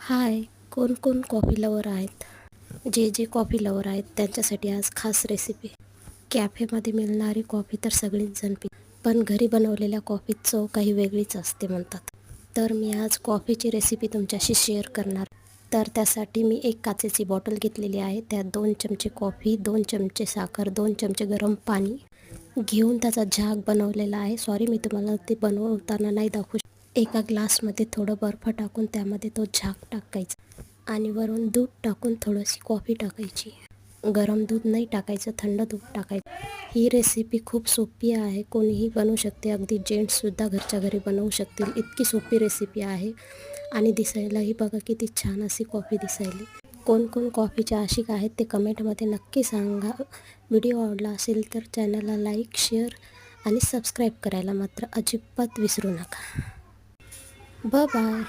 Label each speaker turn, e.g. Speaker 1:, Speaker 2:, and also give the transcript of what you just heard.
Speaker 1: हाय, कोण कोण coffee lover आहेत? जे जे कॉफी लवर आहेत त्यांच्यासाठी आज खास रेसिपी. कॅफेमध्ये मिळणारी कॉफी तर सगळीच जण पितात, पण घरी बनवलेल्या कॉफीत चव काही वेगळीच असते म्हणतात. तर मी आज कॉफीची रेसिपी तुमच्याशी शेअर करणार. तर त्यासाठी मी एक काचेची बॉटल घेतलेली आहे. त्यात 2 चमचे कॉफी, 2 चमचे साखर, 2 चमचे गरम पाणी घेऊन त्याचा झाग बनवलेला आहे. सॉरी, मी तुम्हाला ते बनवताना नाही दाखवू एका ग्लासमध्ये थोडं बर्फ टाकून त्यामध्ये तो झाग टाकायचा आणि वरून दूध टाकून थोडीशी कॉफी टाकायची. गरम दूध नाही टाकायचं, थंड दूध टाकायचं. ही रेसिपी खूप सोपी आहे, कोणीही बनवू शकते. अगदी जेंट्ससुद्धा घरच्या घरी बनवू शकतील, इतकी सोपी रेसिपी आहे. आणि दिसायलाही बघा किती छान अशी कॉफी दिसायली. कोण कोण कॉफीचे आशिक आहेत ते कमेंटमध्ये नक्की सांगा. व्हिडिओ आवडला असेल तर चॅनलला लाईक, शेअर आणि सबस्क्राईब करायला मात्र अजिबात विसरू नका. बाय.